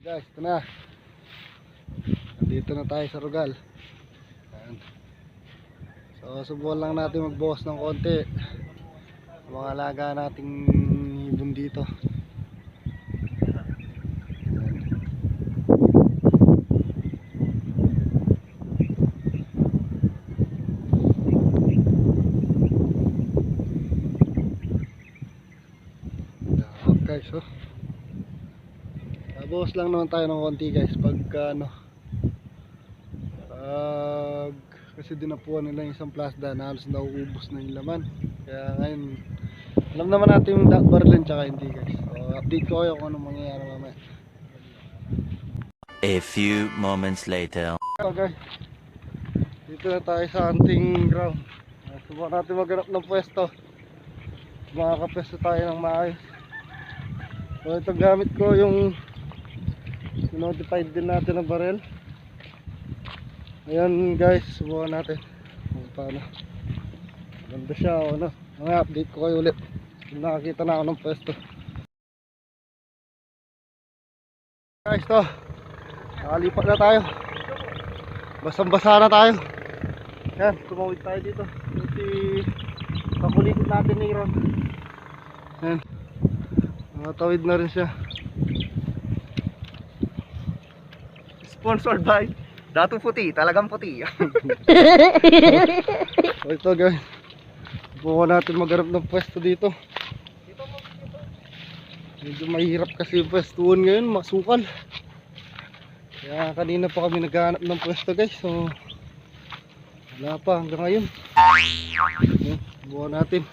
Guys, ito na. Nandito na tayo sa Rugal. Ayan. So, subukan lang natin magbuhos ng konti sa mga alaga nating ibon dito. Ayan, guys, oh. Buhos lang naman tayo ng konti guys pagka kasi dinapuan nila yung isang plasda na halos nauubos na yung laman. Kaya ngayon alam naman natin yung barrel tsaka hindi guys. So update ko kayo kung anong mangyayari mamaya. A few moments later. So guys, dito na tayo sa hunting ground. Subukan natin maghanap ng pwesto. Makakapwesto tayo ng maayos. So ito gamit ko yung notified din natin ng barrel. Ayan guys, subukan natin kung paano. Ganda siya o ano. Mga update ko kayo ulit kung nakakita na ako ng pwesto. Guys, to nakalipat na tayo. Basang basa na tayo. Ayan, tumawid tayo dito. Kasi kakulikot natin ni Ron. Ayan, nakatawid na rin siya. Sponsored by Dato Puti, talagang puti. So ito guys, bukan natin maghanap ng pwesto dito. Medyo mahirap kasi yung pwestuhan ngayon, masukal. Kaya kanina pa kami naghahanap ng pwesto guys. So wala pa hanggang ngayon. Bukan natin.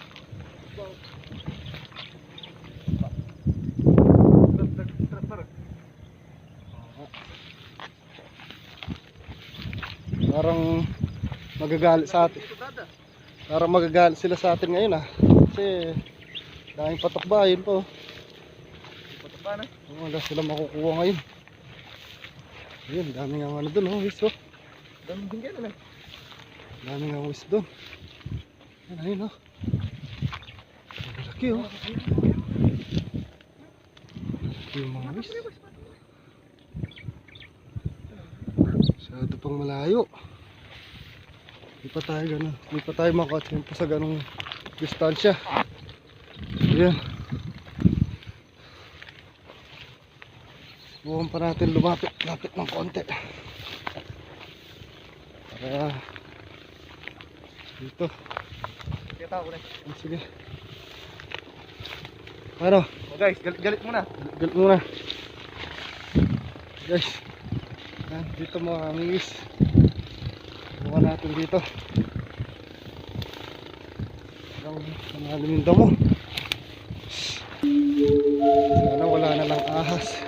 Parang magagalit sa atin. Parang magagalit sila sa atin ngayon kasi daming patok ba, yun po. Patok ba na? Wala sila makukuha ngayon. Ayun, daming ang ano dun, wiso. Daming binggan na. Daming ang wiso dun. Ayun, malaki malaki yung mga wiso. Masyado pang malayo. Hindi pa tayo gano'n. Hindi pa tayo makatsimpo sa ganong distansya. Ayan. Bukan pa natin lumapit ng konti. Para dito. Kita ako na. Sige. Ano? Oh guys, galit muna. Galit muna. Guys. Yan, dito mga amigos. Bukan natin dito. Parang malalim yung damo. Sana wala na lang ahas.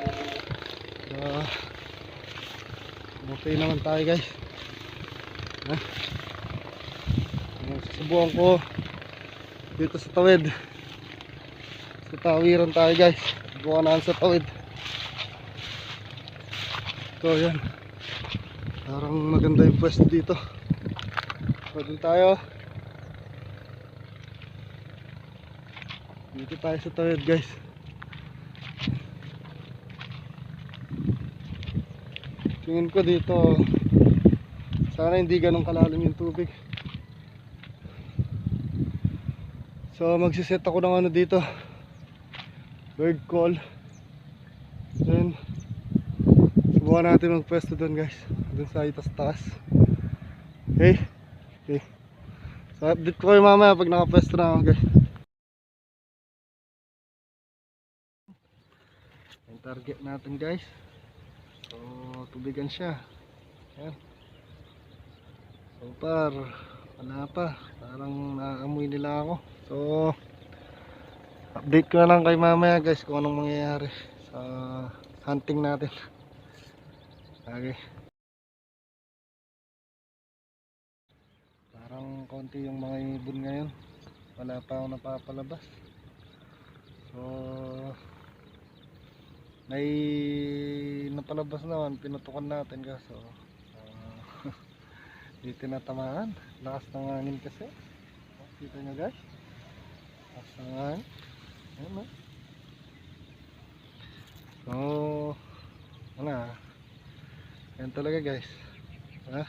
Okay naman tayo guys. Susubukan ko dito sa tawid. Sa tawiran tayo guys. Bukan natin sa tawid. So yan, parang maganda yung pwesto dito. Pwede tayo. Dito tayo sa tawid guys. Tingin ko dito sana hindi ganun kalalim yung tubig. So magsiset ako ng ano dito, bird call. Then subukan natin magpwesto doon guys, doon sa itas-taas. Okay? Okay. So update ko kayo mamaya pag nakapwesto na ako guys. Yung target natin guys. So tubigan siya. Ayan. So far wala pa, parang naamoy nila ako. So update ko na lang kay mamaya guys kung anong mangyayari sa hunting natin. Okay. Parang konti yung mga ibon ngayon. Wala pa ako napapalabas. So may napalabas naman, pinutukan natin kaso di tinatamaan. Lakas ng hangin kasi. Kita nyo guys, lakas ng hangin. Ayan, so Sana. Yan talaga guys. Ha?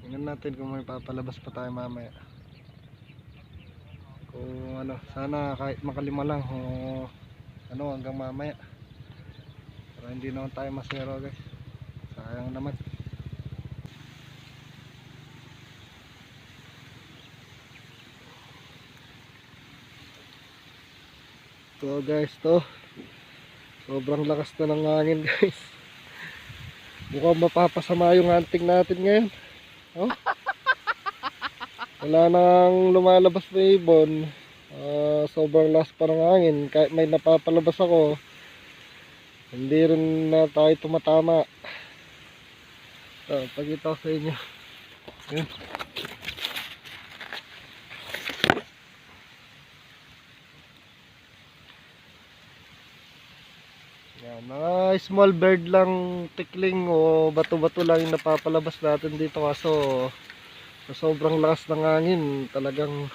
Tingnan natin kung may papalabas pa tayo mamaya. Kung ano, sana kahit makalima lang o ano hanggang mamaya. Para hindi naman tayo masero guys. Sayang naman. So guys, to sobrang lakas na ng hangin guys. Mukhang mapapasama yung hunting natin ngayon. Oh? Wala nang lumalabas na ibon. Sobrang lakas pa ng hangin. Kahit may napapalabas ako, hindi rin na tayo tumatama. So, pagkita ko sa inyo. Yun. Yan, mga small bird lang, tikling o bato-bato lang yung napapalabas natin dito, kaso sa sobrang lakas ng hangin talagang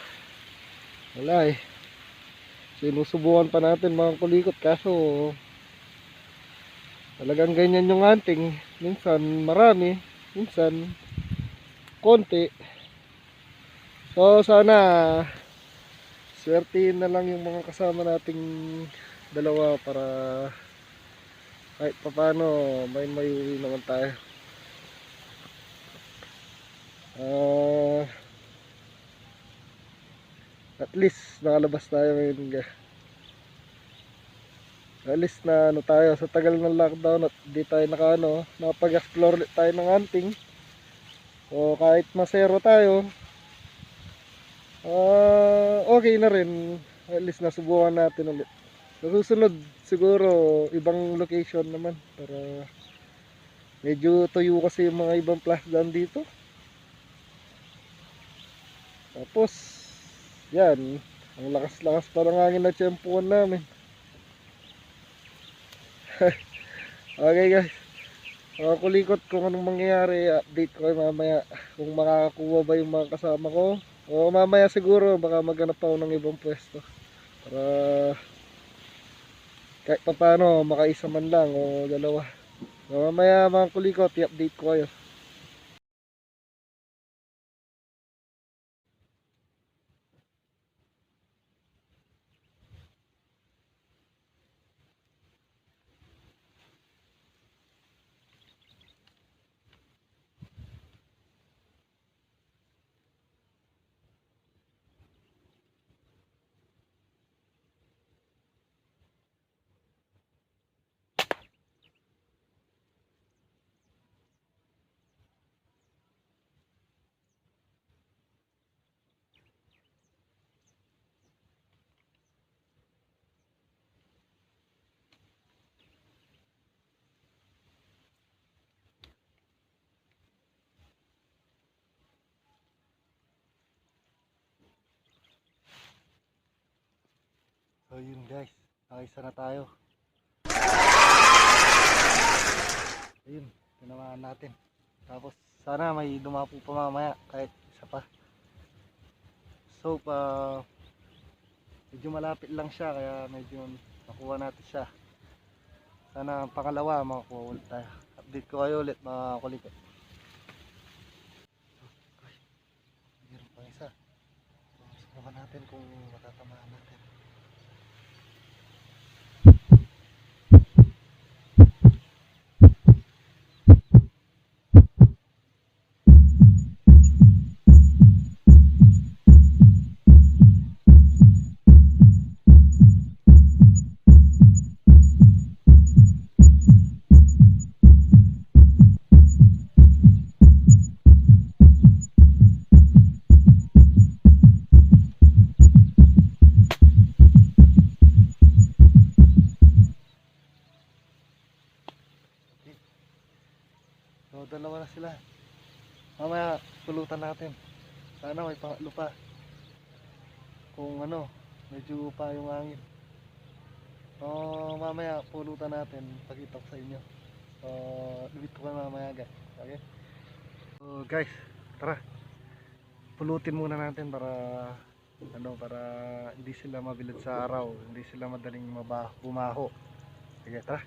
wala eh. Sinusubukan pa natin mga kulikot, kaso talagang ganyan yung hunting. Minsan marami, minsan konti. So sana swertihin na lang yung mga kasama nating dalawa para kahit paano may uwi naman tayo. At least nakalabas tayo ngayon. At least na ano tayo sa tagal ng lockdown at di tayo napag-explore ulit tayo ng hunting. O kahit masero tayo, okay na rin. At least nasubukan natin ulit. Sa susunod siguro ibang location naman para medyo tuyo kasi yung mga ibang plasdan dito. Tapos yan, ang lakas-lakas parang hangin na tiyempuan namin. Okay guys, kulikot kung anong mangyayari, update ko kayo mamaya kung makakakuha ba yung mga kasama ko. O mamaya siguro baka maghanap ako ng ibang pwesto para kahit pa paano makaisa man lang o dalawa. So mamaya mga kulikot, i-update ko kayo. So yun guys, nakaisa na tayo. Ayun, tinamaan natin. Tapos sana may dumapo pa mamaya kahit isa pa. So medyo malapit lang siya kaya medyo nakuha natin siya. Sana ang pangalawa makakuha ulit tayo. Update ko kayo ulit mga kulikot. Meron pang isa. So, subukan natin kung matatamaan natin. So dalawa na sila. Mamaya pulutan natin. Sana may pangatlo pa. Kung ano, medyo pa yung hangin. So mamaya pulutan natin. Pakita ko sa inyo. So dito ko mamaya guys. Okay? So guys, tara. Pulutin muna natin para para hindi sila mabilad sa araw, hindi sila madaling bumaho. Sige, tara.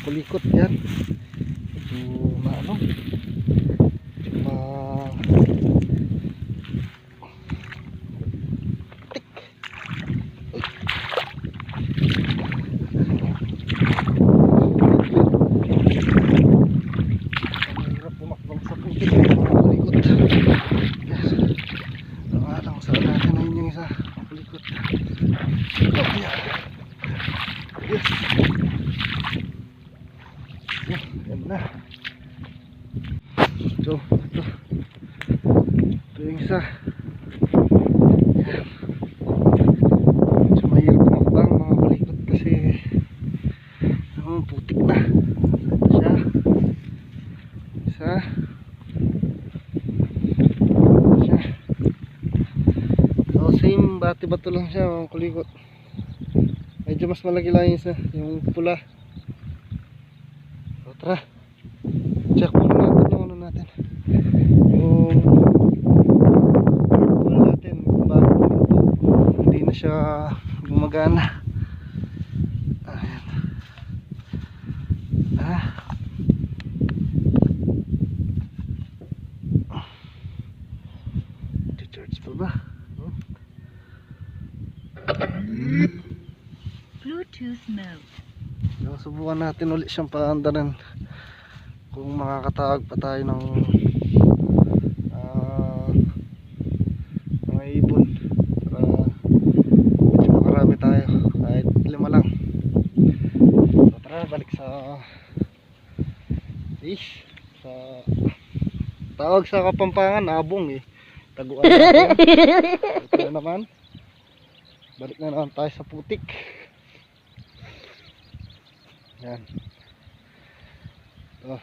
kulikot yan. So, ano? Tik. Mahirap pumakbang sa putik. Kulikot. Yes. Alam saan natin na yun yung isa. Kulikot. Oh, yeah. Yes. Yan na. So, ito yung isa. Yan. So, mahirap pumakbang mga kulikot kasi putik na. Ito siya. Isa. Ito siya. So, same bati-bato lang siya mga kulikot. Medyo mas malaki lang yung isa, yung pula. So, tara. Check muna natin yung ano natin. Yung pula natin bago ito. Hindi na siya gumagana. Ayan. Charge pa ba? Bluetooth mode. So, subukan natin ulit siyang paandaran kung makakatawag pa tayo ng mga ibon para medyo makarami tayo kahit 5 lang. So, tara balik sa fish sa tawag sa Kapampangan abong taguan natin. Ito na naman, balik na naman tayo sa putik. Yan. Ito.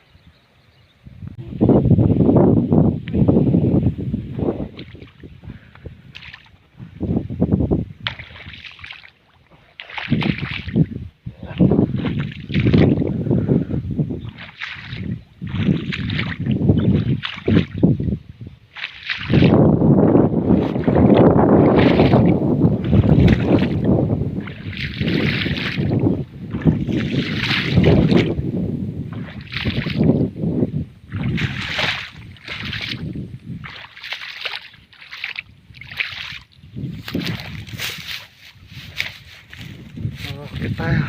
Okay tayo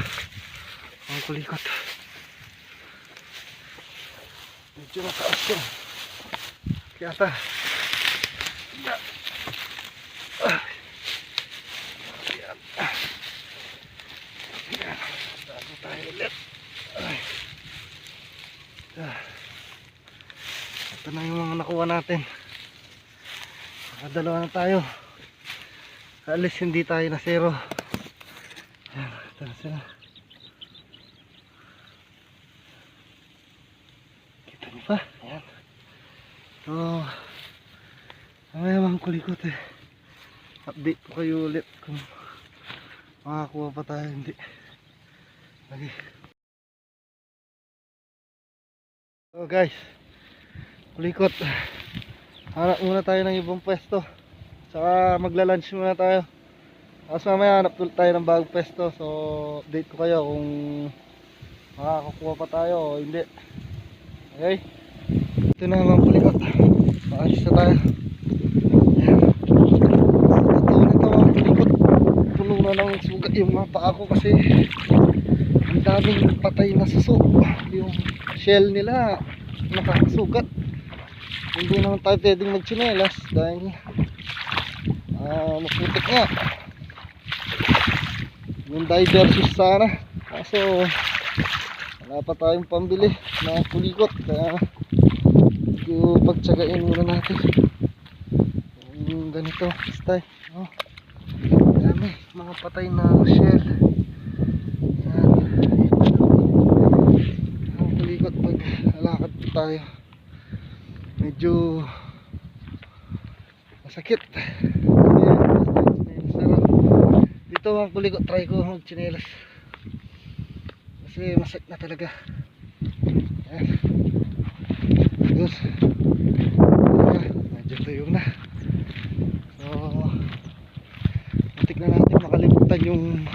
ang kulikot. Medyo mataas yun kaya ta ayan. Ayan. Bago tayo ulit. Ito na yung mga nakuha natin. Nakadalawa na tayo. At least hindi tayo na zero. Ayan, ito na sila. Kita niyo pa? Ayan. So, mamaya mga kulikot update po kayo ulit kung makakuha pa tayo, hindi. Lagi. So guys, kulikot, hanap muna tayo ng ibang pwesto. Saka magla-lunch muna tayo. Tapos mamaya hanap ulit tayo ng bagong pwesto. So update ko kayo kung makakakuha pa tayo o hindi. Okay. Ito na mga kulikot. Maalis na tayo. Ayan. Sa totoo nito mga kulikot, puno na ng sugat yung mga paa ko kasi ang daming patay na suso. Yung shell nila nakakasugat. Hindi naman tayo pwedeng magtsinelas dahil maputik nga. Yung diversus sana, kaso wala pa tayong pambili na kulikot, kaya medyo pagtsagain muna natin yung ganito style. Dami mga patay na shell. Yan. Ang kulikot pag lalakad tayo medyo masakit kasi dito ang kulikot, try ko mag tsinelas kasi masakit na talaga. Ayan. Yun. Medyo tuyo na. So natik na natin makalimutan yung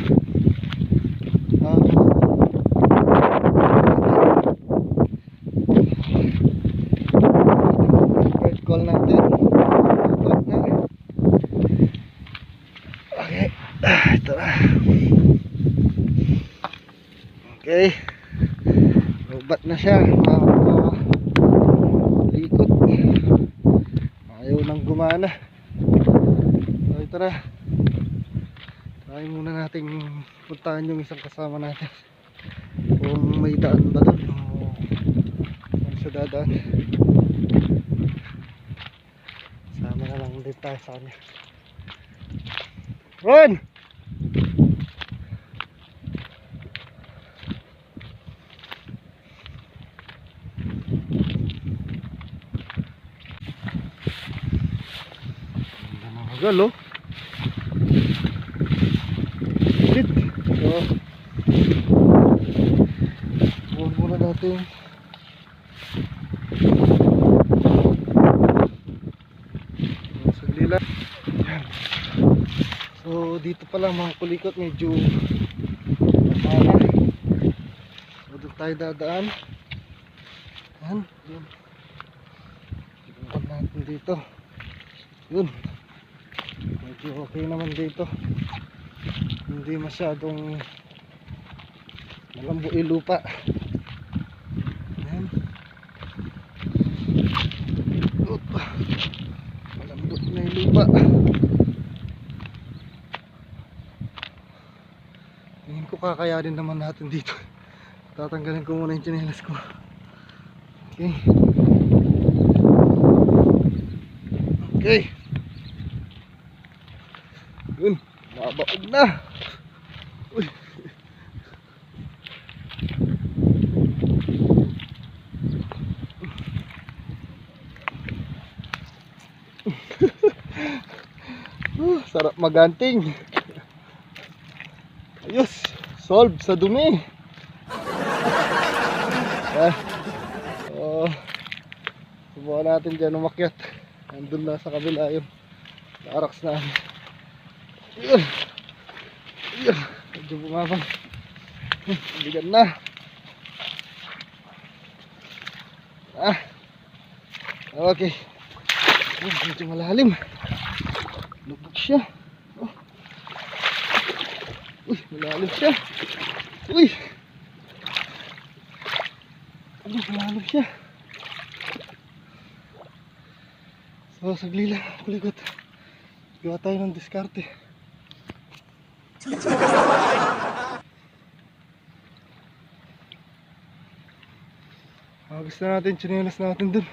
Ito na. Okay. Lubat na siya. Likot. Ayaw nang gumana. So ito na. Try muna nating puntahan yung isang kasama natin. Kung may daan ba doon o kung sa dadaan. Sama na lang din tayo sa kanya. Ron! Magal oh. Shit. So, huwag muna natin. Sagli lang. Yan. So dito pa lang mga kulikot medyo masama. So doon tayo dadaan. Yan. Yun. Tingnan natin dito. Yun. Medyo okay naman dito. Hindi masyadong malambo yung lupa. Yan. Opa. Malambot na yung lupa. Tingin ko kakayanin naman natin dito. Tatanggalin ko muna yung tsinelas ko. Okay. Okay. Yun, mabaog na. Uy. Sarap maganting. Ayos, solve sa dumi. Subukan natin dyan umakyat. Nandun na sa kabila yun. Naaraks na. Ayun. Ayun. Medyo bumabang. Bigan na. Okay. Medyo malalim. Lubog siya. Oh. Uy, malalim siya. Uy. Uy, malalim siya. So, sagli lang. Kulikot. Gawa tayo ng diskarte. Gusto natin, tsinelas natin dun.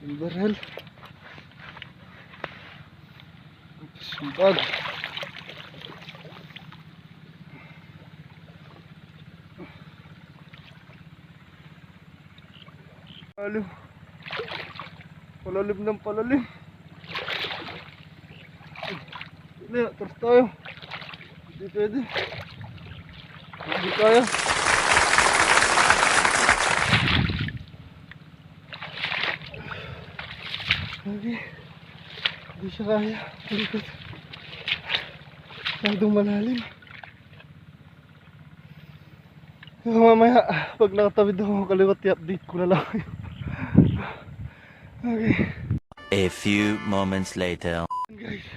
Yung barrel. Tapos yung bag. Palalim. Palalim ng palalim. Hindi, atras tayo. Hindi pwede. Hindi kaya. Okay. Hindi siya kaya. Malikot. Masyadong malalim. Kaya mamaya, pag nakatawid ako kaliwat, i-update ko na lang. Okay. A few moments later. Guys,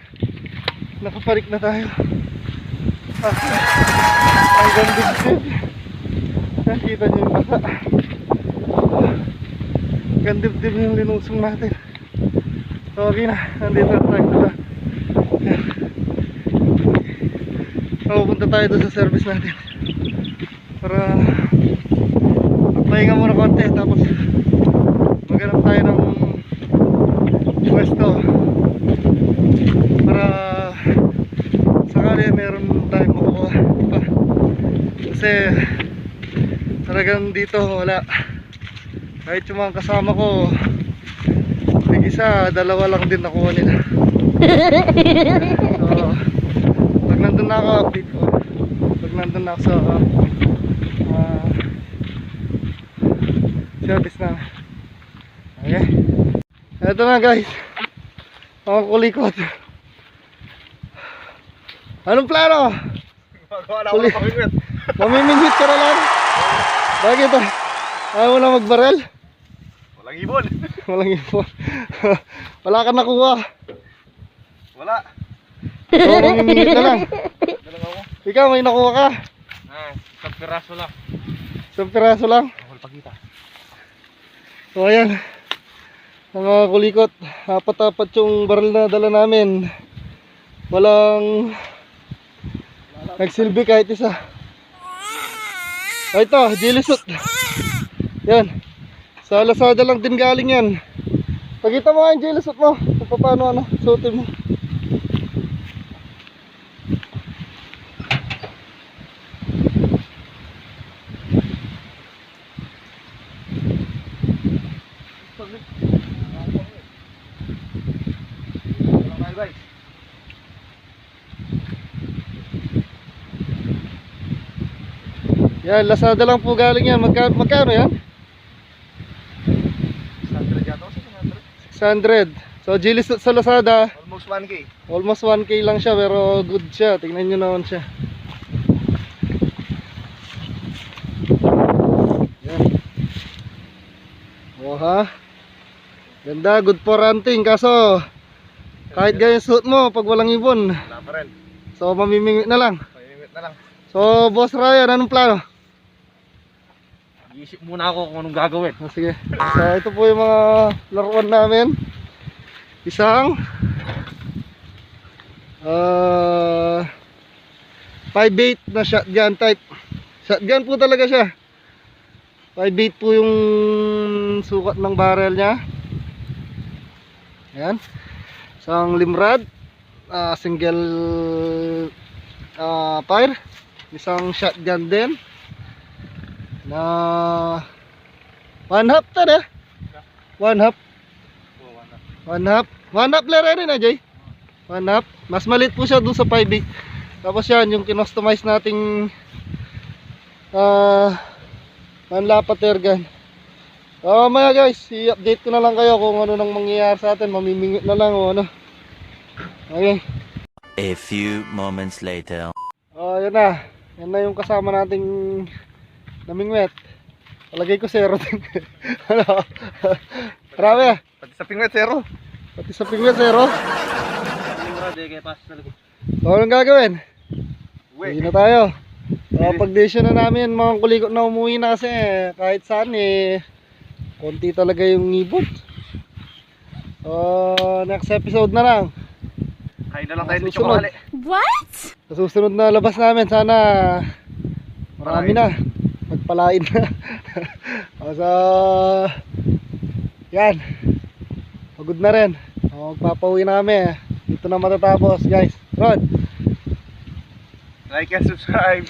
nakaparik na tayo. Hanggang dibdib. Nakita nyo yung basa. Hanggang dibdib yung linusong natin. So okay na, nandito na tayo na. Pupunta tayo doon sa service natin para magpahinga muna konti, tapos maghanap tayo ng pwesto para sakali meron tayong makukuha pa. Kasi talagang dito wala, kahit yung mga kasama ko isa, dalawa lang din nakuha nila. So pag nandun na ako, update ko. Pag nandun na ako sa service na. Okay. Ito na guys, mga kulikot. Anong plano? Mamimingwit ka na lang? Bakit? Ayaw mo na magbarel? Walang Walang ibon. Walang ipon. Wala ka nakuha. Wala. So, mamimingit na lang. Dalang ako. Ikaw, may nakuha ka. Sa piraso lang. Isang piraso lang. Ako pagkita. So, ayan. Mga kulikot, apat-apat yung baril na dala namin. Walang nagsilbi kahit isa. Oh, ito, jilisot. Yan. Sa Lazada lang din galing yan. Pagkita mo nga yung jilisot mo. Kung paano suotin mo. Bye. Yan, Lazada lang po galing yan. Magkano yan? 600 yata. 600. 600. So, jilisot sa Lazada. Almost 1K. Almost 1K lang siya pero good siya. Tingnan nyo naman siya. Yan. Oh ha. Ganda, good for hunting. Kaso kahit ganyan suot mo pag walang ibon. Wala pa rin. So mamimingwit na lang. Pahimimit na lang. So Boss Ryan, anong plano? Iisip muna ako kung anong gagawin. Sige. So ito po yung mga laruan namin. Isang 5.8 na shotgun type. Shotgun po talaga siya. 5.8 po yung sukat ng barrel niya. Ayan. Isang limrad, single fire. Isang shotgun din na 1/2 ta. 1/2. 1/2 lera rin na Jay. 1/2. Mas maliit po siya dun sa 5.8. Tapos yan yung kinostomize nating manlapat air gun. Maya guys, i-update ko na lang kayo kung ano nang mangyayari sa atin. Mamimingit na lang o ano. Okay. A few moments later. Yan na. Yan na yung kasama nating namingwet. Palagay ko 0 din. Ano? Marami ah. Pati sa pingwet, zero. Pati sa pingwet 0. So anong gagawin? Uwi na tayo. Pag-desisyon na namin mga kulikot na umuwi na kasi kahit saan konti talaga yung ibon. Next episode na lang. Kain na lang tayo ng Susunod. chocolate. What? Sa susunod na labas namin, sana marami na. Magpalain na. So, yan. Pagod na rin. Magpapauwi namin. Dito na matatapos guys. Rod. Like and subscribe.